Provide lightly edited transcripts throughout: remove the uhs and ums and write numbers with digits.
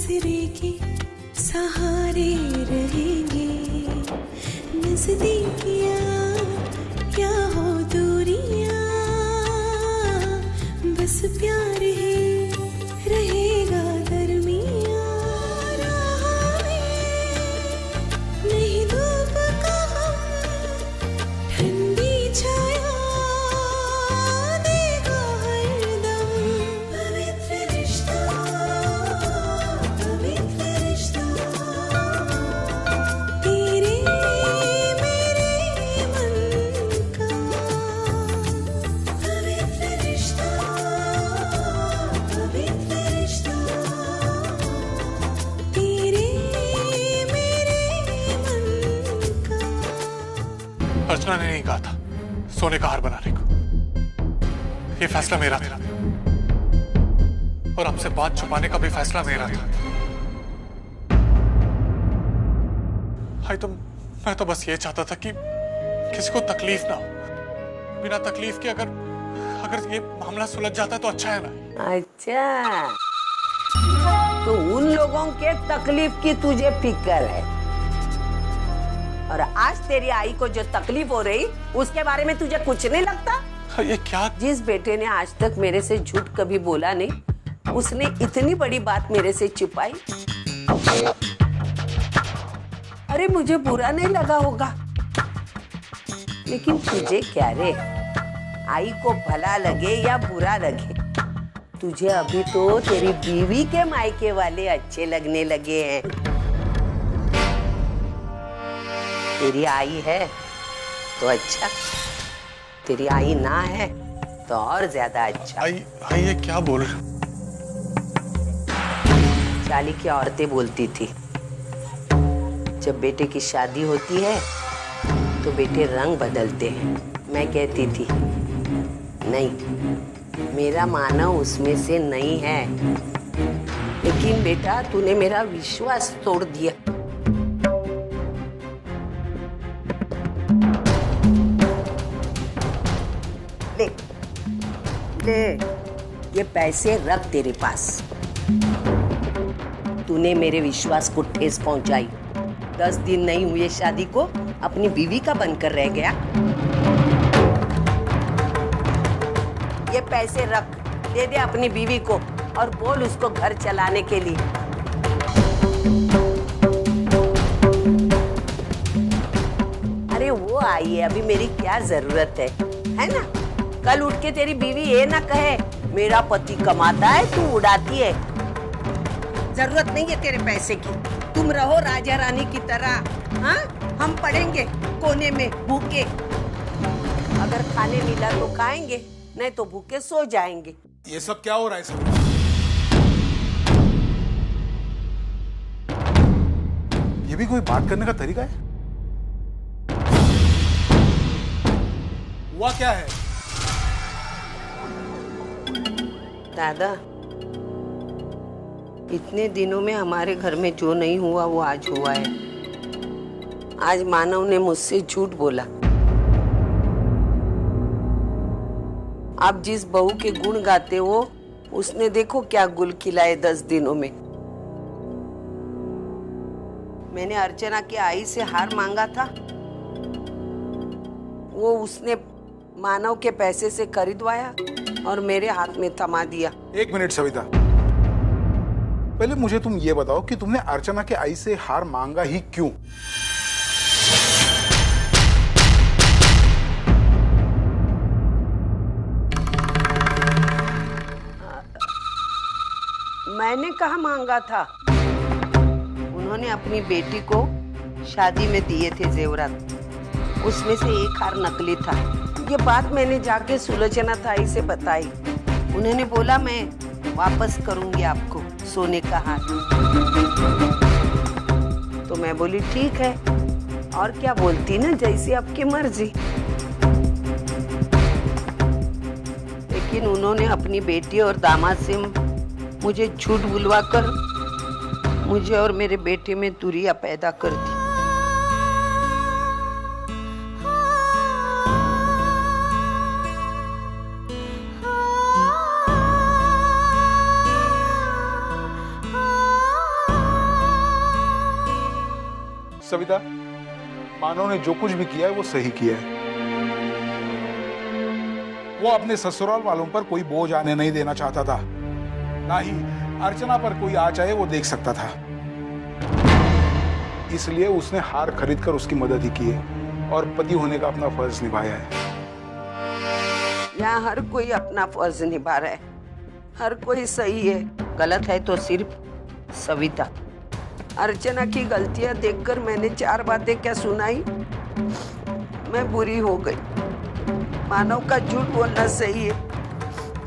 आसरे के सहारे रहेंगे, नजदीकियां क्या हो दूरियां, बस प्यार ही रहेगा दरमियां। राह में नहीं धूप का ठंडी छाया देगा हरदम, पवित्र रिश्ता, पवित्र रिश्ता, तेरे मेरे मन का पवित्र रिश्ता, पवित्र रिश्ता, तेरे मेरे मन का। अर्चना ने नहीं कहा था सोने का हार बनाने को, ये फैसला मेरा था और आपसे बात छुपाने का भी फैसला मेरा था। मैं तो बस ये चाहता था कि किसी को तकलीफ ना हो, बिना तकलीफ के अगर ये मामला सुलझ जाता तो अच्छा है ना। अच्छा, तो उन लोगों के तकलीफ की तुझे फिक्र है, और आज तेरी आई को जो तकलीफ हो रही उसके बारे में तुझे कुछ नहीं लगता? ये क्या? जिस बेटे ने आज तक मेरे से झूठ कभी बोला नहीं, उसने इतनी बड़ी बात मेरे से छिपाई। अरे मुझे बुरा नहीं लगा होगा, लेकिन तुझे क्या रे, आई को भला लगे या बुरा लगे, तुझे अभी तो तेरी बीवी के मायके वाले अच्छे लगने लगे हैं। तेरी आई है तो अच्छा, तेरी आई ना है तो और ज्यादा अच्छा। आई ये क्या बोल रहे? चाली की औरतें बोलती थी, जब बेटे की शादी होती है तो बेटे रंग बदलते हैं। मैं कहती थी नहीं, मेरा मानव उसमें से नहीं है, लेकिन बेटा तूने मेरा विश्वास तोड़ दिया। ले ले, ये पैसे रख तेरे पास। तूने मेरे विश्वास को ठेस पहुंचाई। 10 दिन नहीं हुए शादी को अपनी बीवी का बनकर रह गया। ये पैसे रख, दे दे अपनी बीवी को और बोल उसको घर चलाने के लिए। अरे वो आई है, अभी मेरी क्या जरूरत है ना? कल उठ के तेरी बीवी ये ना कहे मेरा पति कमाता है तू उड़ाती है। जरूरत नहीं है तेरे पैसे की, तुम रहो राजा रानी की तरह। हाँ, हम पड़ेंगे कोने में भूखे, अगर खाने मिला तो खाएंगे, नहीं तो भूखे सो जाएंगे। ये सब क्या हो रहा है? सब ये भी कोई बात करने का तरीका है? हुआ क्या है? दादा, इतने दिनों में हमारे घर में जो नहीं हुआ वो आज हुआ है। आज मानव ने मुझसे झूठ बोला। आप जिस बहू के गुण गाते हो, उसने देखो क्या गुल खिलाए 10 दिनों में। मैंने अर्चना की आई से हार मांगा था, वो उसने मानव के पैसे से खरीदवाया और मेरे हाथ में थमा दिया। 1 मिनट सविता, पहले मुझे तुम ये बताओ कि तुमने अर्चना के आई से हार मांगा ही क्यों? मैंने कहा मांगा था, उन्होंने अपनी बेटी को शादी में दिए थे जेवरात, उसमें से एक हार नकली था। ये बात मैंने जाके सुलोचना ताई से बताई, उन्होंने बोला मैं वापस करूंगी आपको सोने का हार। तो मैं बोली ठीक है, और क्या बोलती ना, जैसी आपकी मर्जी। लेकिन उन्होंने अपनी बेटी और दामाद से मुझे झूठ बुलवाकर मुझे और मेरे बेटे में दूरियां पैदा कर दी। सविता, मानव ने जो कुछ भी किया है वो सही किया है। वो अपने ससुराल वालों पर कोई बोझ आने नहीं देना चाहता था, ना ही अर्चना पर कोई आ जाए वो देख सकता था। इसलिए उसने हार खरीदकर उसकी मदद ही की है और पति होने का अपना फर्ज निभाया है। यहाँ हर कोई अपना फर्ज निभा रहा है, हर कोई सही है। गलत है तो सिर्फ सविता। अर्चना की गलतियां देखकर मैंने 4 बातें क्या सुनाई, मैं बुरी हो गई। मानव का झूठ बोलना सही है,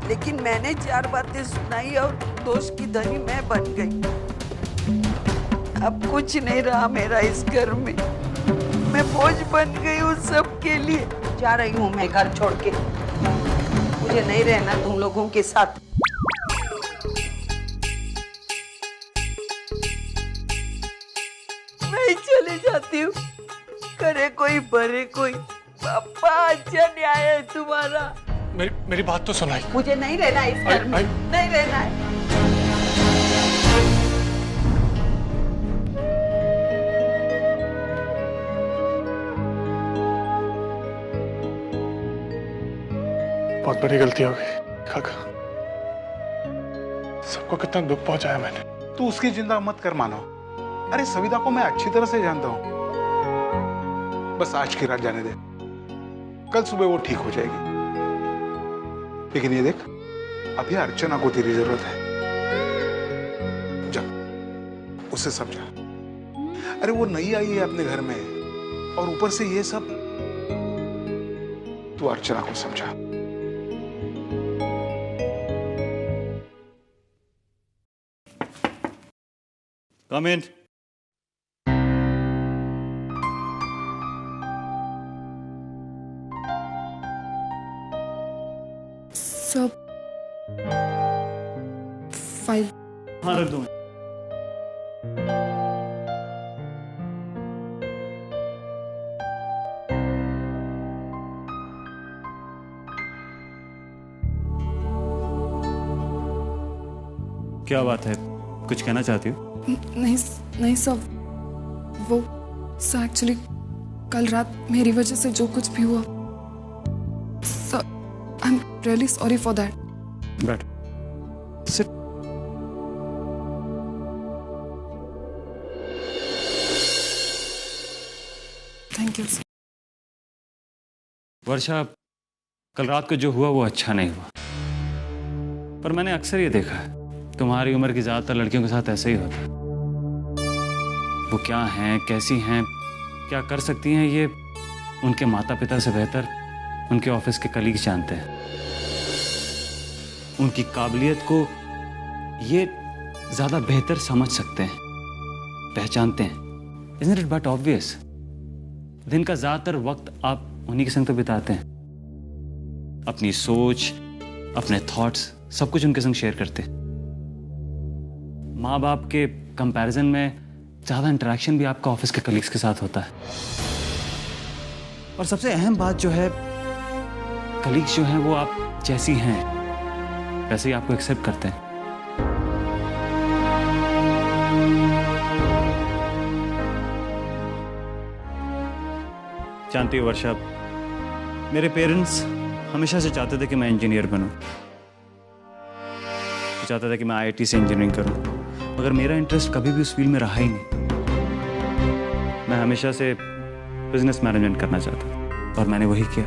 लेकिन मैंने 4 बातें सुनाई और दोष की धनी मैं बन गई। अब कुछ नहीं रहा मेरा इस घर में, मैं बोझ बन गई हूँ सबके लिए। जा रही हूँ मैं घर छोड़ के, मुझे नहीं रहना तुम लोगों के साथ। मैं चले जाती हूँ, करे कोई भरे कोई। पापा अच्छा न्याय है तुम्हारा। मेरी बात तो सुनाई। मुझे नहीं रहना इस घर में, नहीं रहना है। बहुत बड़ी गलती हो गई काका, सबको कितना दुख पहुंचाया मैंने। तू उसकी चिंता मत कर मानव। अरे सविता को मैं अच्छी तरह से जानता हूं, बस आज की रात जाने दे, कल सुबह वो ठीक हो जाएगी। लेकिन ये देख, अभी अर्चना को तेरी जरूरत है। जा उसे समझा। अरे वो नई आई है अपने घर में, और ऊपर से ये सब। तू अर्चना को समझा। Come in. सब फाइल हाँ रख दो। क्या बात है, कुछ कहना चाहती हो? नहीं नहीं सब वो सर एक्चुअली कल रात मेरी वजह से जो कुछ भी हुआ, sir I am really sorry for that. बैठ, सिट। Thank you. वर्षा, कल रात को जो हुआ वो अच्छा नहीं हुआ, पर मैंने अक्सर ये देखा है तुम्हारी उम्र की ज्यादातर लड़कियों के साथ ऐसे ही होता है। वो क्या हैं, कैसी हैं, क्या कर सकती हैं, ये उनके माता पिता से बेहतर उनके ऑफिस के कलीग जानते हैं। उनकी काबिलियत को ये ज्यादा बेहतर समझ सकते हैं, पहचानते हैं। Isn't it but obvious? दिन का ज्यादातर वक्त आप उन्हीं के संग तो बिताते हैं, अपनी सोच, अपने थॉट्स सब कुछ उनके संग शेयर करते हैं। माँ बाप के कंपैरिजन में ज़्यादा इंटरेक्शन भी आपका ऑफिस के कलीग्स के साथ होता है। और सबसे अहम बात जो है, कलीग्स जो हैं वो आप जैसी हैं वैसे ही आपको एक्सेप्ट करते हैं। जानती हो वर्षा, मेरे पेरेंट्स हमेशा से चाहते थे कि मैं इंजीनियर बनूं, चाहता था कि मैं आईआईटी से इंजीनियरिंग करूं, मगर मेरा इंटरेस्ट कभी भी उस फील्ड में रहा ही नहीं। मैं हमेशा से बिजनेस मैनेजमेंट करना चाहता था और मैंने वही किया।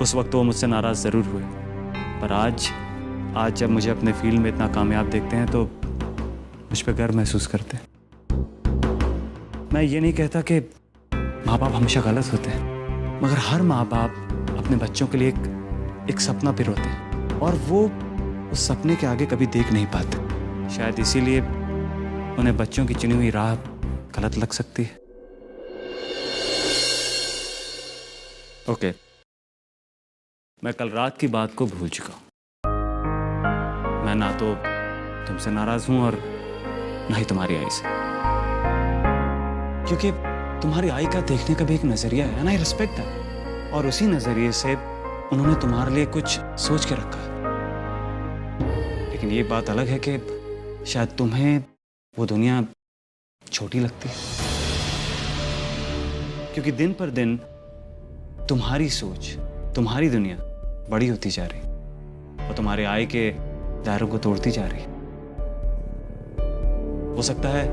उस वक्त वो मुझसे नाराज जरूर हुए, पर आज जब मुझे अपने फील्ड में इतना कामयाब देखते हैं तो मुझ पर गर्व महसूस करते हैं। मैं ये नहीं कहता कि माँ बाप हमेशा गलत होते हैं, मगर हर माँ बाप अपने बच्चों के लिए एक सपना पिरोते हैं और वो उस सपने के आगे कभी देख नहीं पाते। शायद इसीलिए उन्हें बच्चों की चुनी हुई राह गलत लग सकती है। ओके, मैं कल रात की बात को भूल चुका हूं। मैं ना तो तुमसे नाराज हूं और ना ही तुम्हारी आई से, क्योंकि तुम्हारी आई का देखने का भी एक नजरिया है ना, आई रिस्पेक्ट दैट, और उसी नजरिए से उन्होंने तुम्हारे लिए कुछ सोच के रखा है। लेकिन ये बात अलग है कि शायद तुम्हें वो दुनिया छोटी लगती है, क्योंकि दिन पर दिन तुम्हारी सोच, तुम्हारी दुनिया बड़ी होती जा रही और तुम्हारे आय के दायरों को तोड़ती जा रही। हो सकता है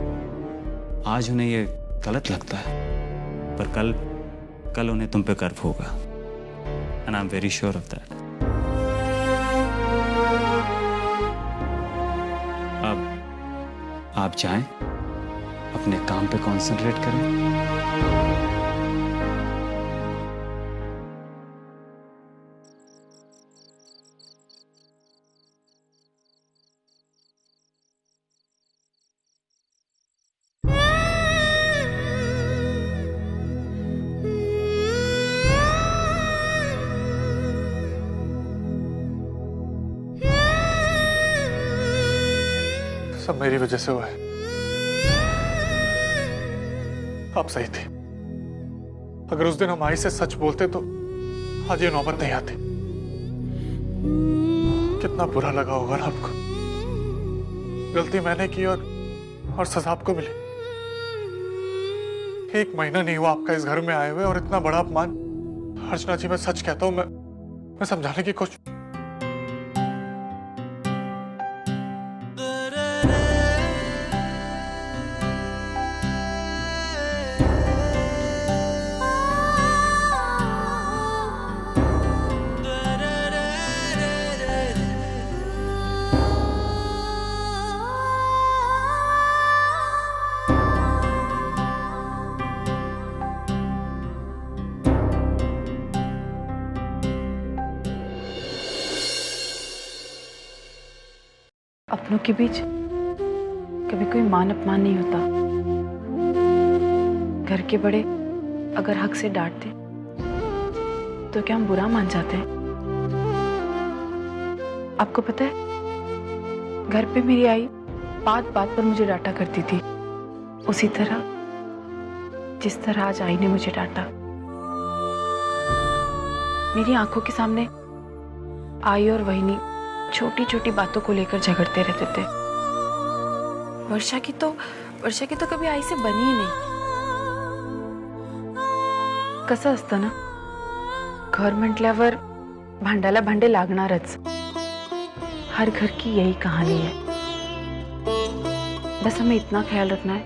आज उन्हें ये गलत लगता है, पर कल उन्हें तुम पे गर्व होगा, and I am very sure of that. अब आप जाएं, अपने काम पे कंसंट्रेट करें। सब मेरी वजह से हुआ है। आप सही थे। अगर उस दिन हम आई से सच बोलते तो आज ये नौबत नहीं आती। कितना बुरा लगा होगा ना आपको। गलती मैंने की और सजा आपको मिली। 1 महीना नहीं हुआ आपका इस घर में आए हुए और इतना बड़ा अपमान। अर्चना जी, मैं सच कहता हूं, मैं समझाने की कोशिश। अपनों के बीच कभी कोई मान अपमान नहीं होता। घर के बड़े अगर हक से डांटते तो क्या हम बुरा मान जाते हैं? आपको पता है, घर पे मेरी आई बात बात पर मुझे डांटा करती थी, उसी तरह जिस तरह आज आई ने मुझे डांटा। मेरी आंखों के सामने आई और वहीनी छोटी छोटी बातों को लेकर झगड़ते रहते थे। वर्षा की तो कभी आई से बनी ही नहीं। कसं असतं ना, घर म्हटल्यावर भांड्याला भांडे लागणारच। हर घर की यही कहानी है। बस हमें इतना ख्याल रखना है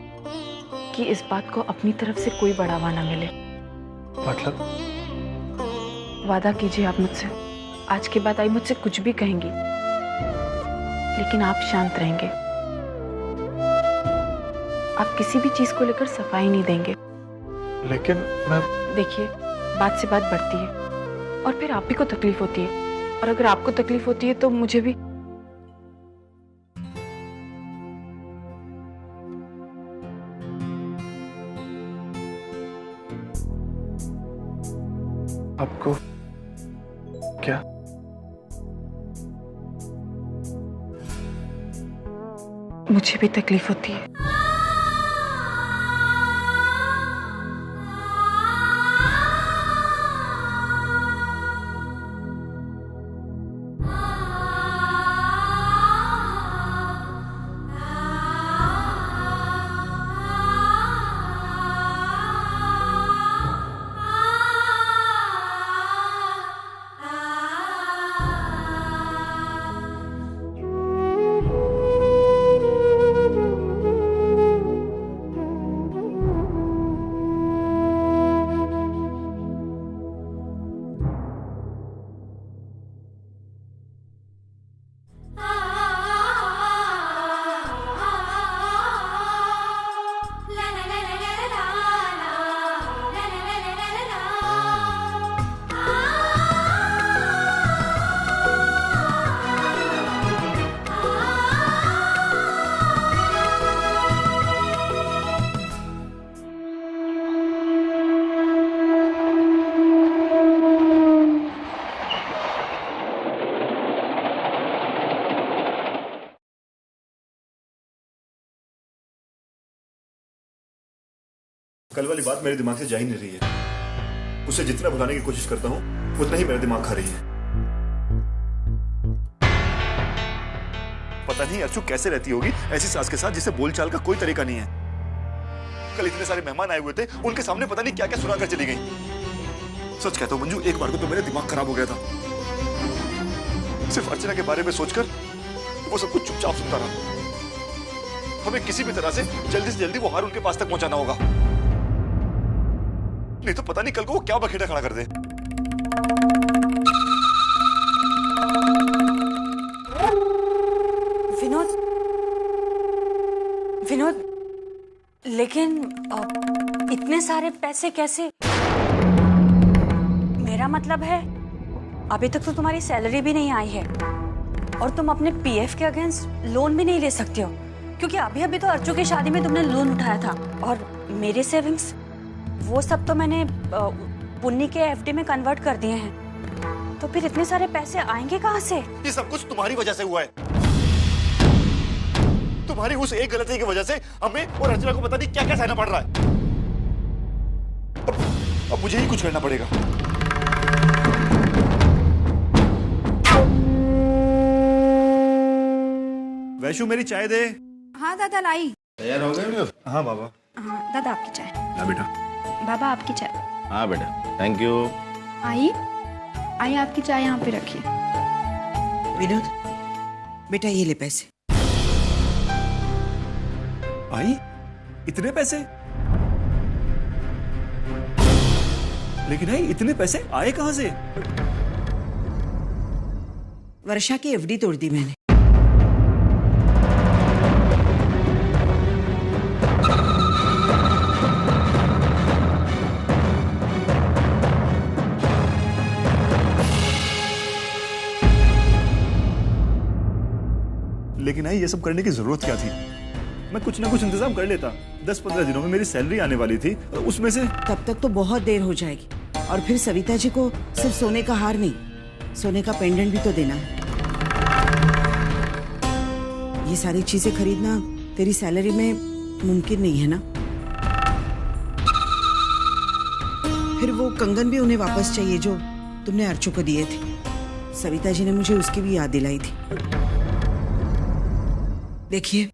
कि इस बात को अपनी तरफ से कोई बढ़ावा ना मिले। मतलब? वादा कीजिए आप मुझसे, आज के बाद आई मुझसे कुछ भी कहेंगी लेकिन आप शांत रहेंगे। आप किसी भी चीज को लेकर सफाई नहीं देंगे। लेकिन मैं... देखिए, बात से बात बढ़ती है और फिर आप ही को तकलीफ होती है, और अगर आपको तकलीफ होती है तो मुझे भी। आपको क्या? मुझे भी तकलीफ होती है। कल वाली बात मेरे दिमाग से जा ही नहीं रही है। उसे जितना भुलाने की कोशिश करता हूं उतना ही मेरा दिमाग खा रही है। पता नहीं अर्चू कैसे रहती होगी ऐसी सास के साथ जिसे बोलचाल का कोई तरीका नहीं है। कल इतने सारे मेहमान आए हुए थे, उनके सामने पता नहीं क्या क्या सुना कर चली गई। सच कहता हूँ मंजू, एक बार को तो मेरा दिमाग खराब हो गया था। सिर्फ अर्चना के बारे में सोचकर वो सब कुछ चुपचाप सुनता रहा। हमें किसी भी तरह से जल्दी वो हार उनके पास तक पहुंचाना होगा, नहीं तो पता नहीं कल को वो क्या बखेड़ा खड़ा कर दे। विनोद, लेकिन इतने सारे पैसे कैसे? मेरा मतलब है अभी तक तो तुम्हारी सैलरी भी नहीं आई है और तुम अपने पीएफ के अगेंस्ट लोन भी नहीं ले सकते हो, क्योंकि अभी अभी तो अर्चू की शादी में तुमने लोन उठाया था। और मेरे सेविंग्स वो सब तो मैंने पुन्नी के एफडी में कन्वर्ट कर दिए हैं, तो फिर इतने सारे पैसे आएंगे कहाँ से? ये सब कुछ तुम्हारी वजह से हुआ है। तुम्हारी उस एक गलती की वजह से हमें और अर्चना को पता नहीं क्या क्या सहना पड़ रहा है। अब मुझे ही कुछ करना पड़ेगा। वैशु, मेरी चाय दे। हाँ दादा, लाई। तैयार हो गए? हाँ बाबा। हाँ दादा, आपकी चाय। हाँ बेटा। बाबा, आपकी चाय। हाँ बेटा, थैंक यू। आई आपकी चाय यहाँ पे रखिए। विनोद बेटा, ये ले पैसे। आई, इतने पैसे? लेकिन आई, इतने पैसे आए कहां से? वर्षा की एफडी तोड़ दी मैंने। लेकिन आई, ये सब करने की जरूरत क्या थी? मैं कुछ ना कुछ इंतजाम कर लेता। 10-15 दिनों में मेरी सैलरी आने वाली थी, उसमें से। तब तक तो बहुत देर हो जाएगी, और फिर सविता जी को सिर्फ सोने का हार नहीं, सोने का पेंडेंट भी तो देना है। ये सारी चीजें खरीदना तेरी सैलरी में मुमकिन नहीं है ना। फिर वो कंगन भी उन्हें वापस चाहिए जो तुमने अर्चू को दिए थे। सविता जी ने मुझे उसकी भी याद दिलाई थी। देखिए,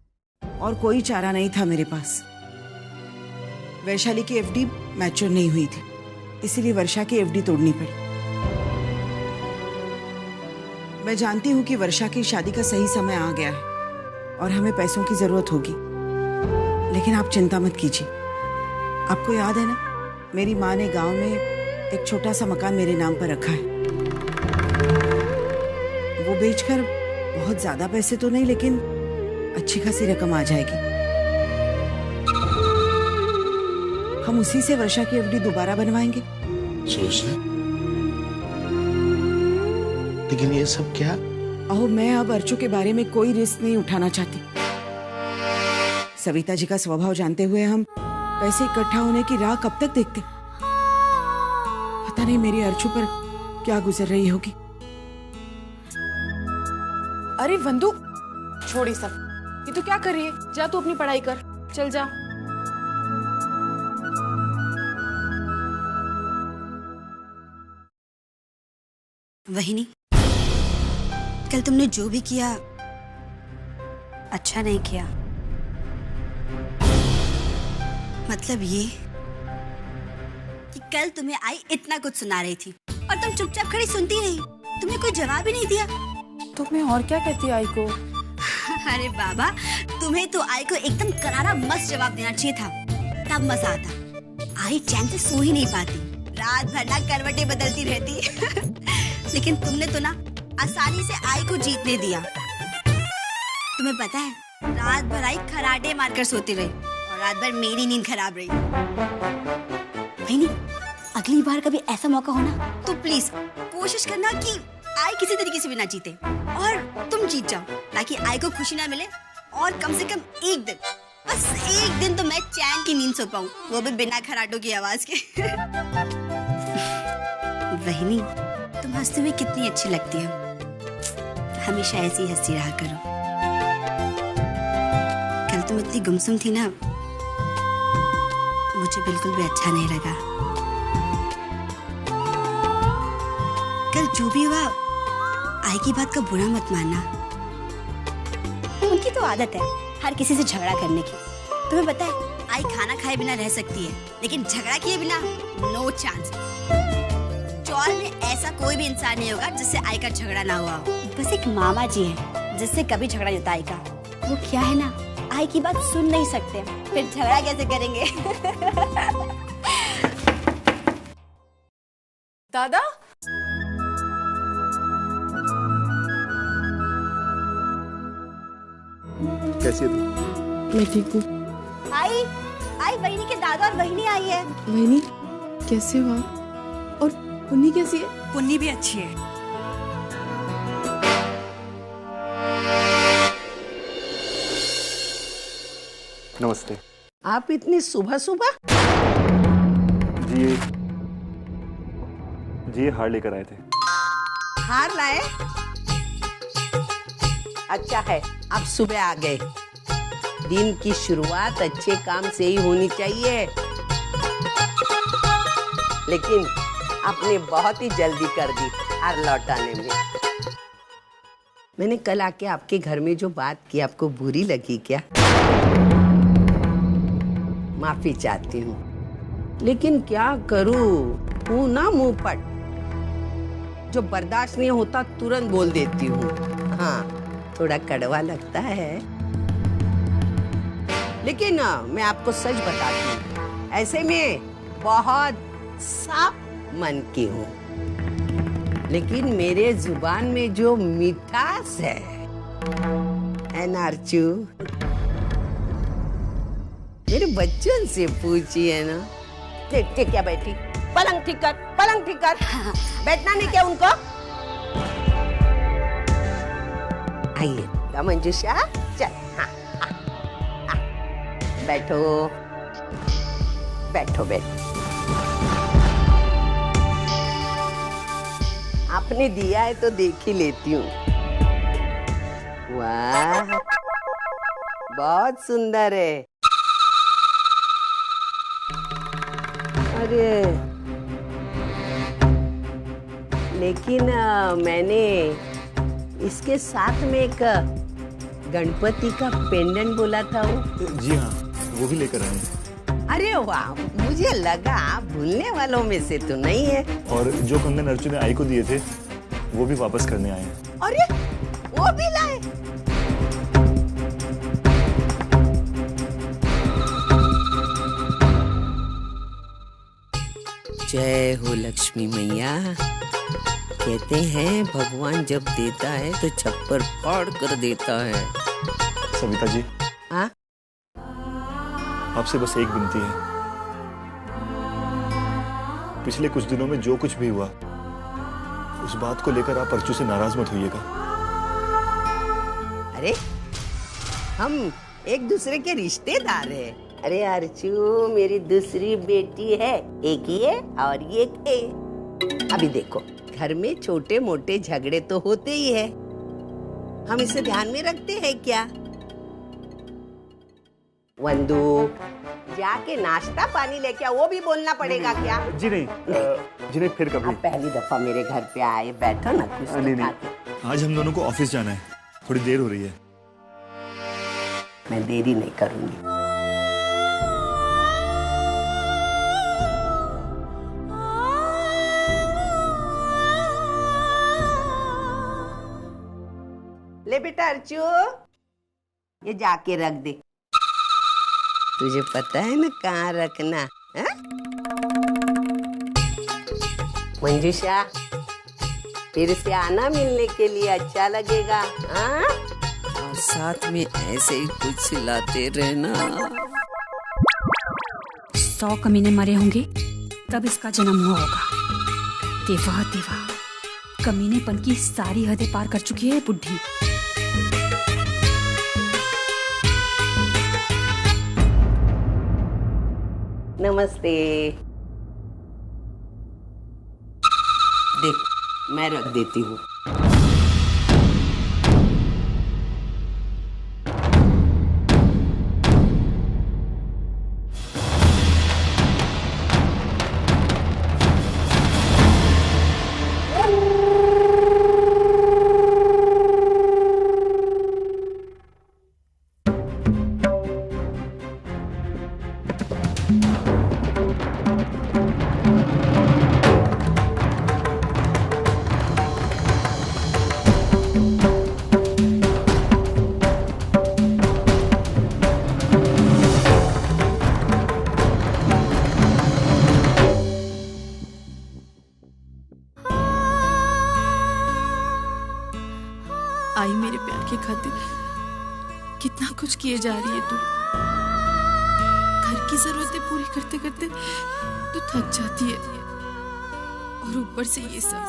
और कोई चारा नहीं था मेरे पास। वैशाली की एफडी मैच्योर नहीं हुई थी, इसीलिए वर्षा की एफडी तोड़नी पड़ी। मैं जानती हूं कि वर्षा की शादी का सही समय आ गया है और हमें पैसों की जरूरत होगी, लेकिन आप चिंता मत कीजिए। आपको याद है ना, मेरी माँ ने गांव में एक छोटा सा मकान मेरे नाम पर रखा है। वो बेचकर बहुत ज्यादा पैसे तो नहीं, लेकिन अच्छी खासी रकम आ जाएगी। हम उसी से वर्षा की एफडी दोबारा बनवाएंगे। लेकिन ये सब क्या? अहो, मैं अब अर्चू के बारे में कोई रिस्क नहीं उठाना चाहती। सविता जी का स्वभाव जानते हुए हम पैसे इकट्ठा होने की राह कब तक देखते? पता नहीं मेरी अर्चू पर क्या गुजर रही होगी। अरे वंदु, छोड़ ये सब। ये तो क्या कर रही है? जा तू अपनी पढ़ाई कर, चल जा। वहिनी, कल तुमने जो भी किया अच्छा नहीं किया। मतलब ये कि कल तुम्हें आई इतना कुछ सुना रही थी और तुम चुपचाप खड़ी सुनती रही। तुमने कोई जवाब ही नहीं दिया। तो मैं और क्या कहती आई को? अरे बाबा, तुम्हें तो आई को एकदम करारा मस्त जवाब देना चाहिए था, तब मजा आता। आई चैन से सो ही नहीं पाती, रात भर ना करवटें बदलती रहती। लेकिन तुमने तो ना आसानी से आई को जीतने दिया। तुम्हें पता है, रात भर आई खराटे मारकर सोती रही और रात भर मेरी नींद खराब रही। नहीं, अगली बार कभी ऐसा मौका हो ना तो प्लीज कोशिश करना कि आई किसी तरीके से भी ना जीते और तुम जीत जाओ, ताकि आई को खुशी ना मिले। और कम से कम एक दिन, बस एक दिन तो मैं चैन की नींद सो पाऊं, वो भी बिना खराटों की आवाज के। वहिनी, तुम हंसते हुए कितनी अच्छी लगती है। हमेशा ऐसी ही हंसती रहा करो। कल तुम इतनी गुमसुम थी ना, मुझे बिल्कुल भी अच्छा नहीं लगा। कल जो भी हुआ, आई की बात का बुरा मत मानना। उनकी तो आदत है हर किसी से झगड़ा करने की। तुम्हें पता है आई खाना खाए बिना रह सकती है, लेकिन झगड़ा किए बिना नो चांस। चौल में ऐसा कोई भी इंसान नहीं होगा जिससे आई का झगड़ा ना हुआ हो। बस एक मामा जी है जिससे कभी झगड़ा नहीं होता आई का। वो क्या है ना, आई की बात सुन नहीं सकते, फिर झगड़ा कैसे करेंगे? दादा, कैसी है तू? मैं ठीक हूँ। आई वहीनी के दादा और वहीनी आई है। वहीनी कैसे हो आप? और पुन्नी कैसी है? पुन्नी भी अच्छी है। नमस्ते आप इतनी सुबह सुबह? जी, ये हार लेकर आए थे। हार लाए? अच्छा है आप सुबह आ गए। दिन की शुरुआत अच्छे काम से ही होनी चाहिए, लेकिन आपने बहुत ही जल्दी कर दी हार लौटाने में। मैंने कल आके आपके घर में जो बात की आपको बुरी लगी क्या? माफी चाहती हूँ, लेकिन क्या करूँ, हूँ ना मुंह पट, जो बर्दाश्त नहीं होता तुरंत बोल देती हूँ। हाँ, थोड़ा कड़वा लगता है, लेकिन मैं आपको सच बताती हूँ, ऐसे में बहुत साफ मन की हूँ, लेकिन मेरे जुबान में जो मिठास है ना अर्चू, मेरे बच्चों से पूछी है ना। ठीक क्या बैठी, पलंग ठीक कर, पलंग ठीक कर। बैठना नहीं क्या उनको? आइए क्या मंजूषा, चल। हाँ, हाँ, हाँ। बैठो बैठो बैठो। आपने दिया है तो देख ही लेती हूँ। वाह, बहुत सुंदर है। अरे लेकिन मैंने इसके साथ में एक गणपति का पेंडेंट बोला था वो। जी हाँ, वो भी लेकर आए हैं। अरे वाह, मुझे लगा भूलने वालों में से तो नहीं है। और जो कंगन अर्चू ने आई को दिए थे वो भी वापस करने आए हैं। अरे वो भी लाए? जय हो लक्ष्मी मैया। कहते हैं भगवान जब देता है तो छप्पर फाड़ कर देता है। सविता जी, हाँ? आपसे बस एक विनती है, पिछले कुछ दिनों में जो कुछ भी हुआ उस बात को लेकर आप अर्चू से नाराज मत होइएगा। अरे हम एक दूसरे के रिश्तेदार हैं। अरे अर्चू मेरी दूसरी बेटी है, एक ही है और एक है। अभी देखो, घर में छोटे मोटे झगड़े तो होते ही है, हम इसे ध्यान में रखते हैं क्या? वंदू, जाके नाश्ता पानी लेके आओ, वो भी बोलना पड़ेगा क्या? जी नहीं, जी नहीं, फिर कभी। आप पहली दफा मेरे घर पे आए, बैठो ना कुछ तो नहीं, खा नहीं, के। आज हम दोनों को ऑफिस जाना है, थोड़ी देर हो रही है। मैं देरी नहीं करूंगी। ले बेटा अर्चू, ये जाके रख दे। तुझे पता है ना कहाँ रखना है? मंजूषा, फिर से आना मिलने के लिए, अच्छा लगेगा। हाँ? और साथ में ऐसे ही कुछ लाते रहना। 100 कमीने मरे होंगे तब इसका जन्म हुआ होगा। देवा देवा, कमीनेपन की सारी हदें पार कर चुकी है बुढ़ी। नमस्ते। देख, मैं रख देती हूँ। कितना कुछ किए जा रही है तू। घर की जरूरतें पूरी करते करते तू थक जाती है, और ऊपर से ये सब।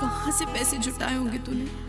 कहाँ से पैसे जुटाए होंगे तूने?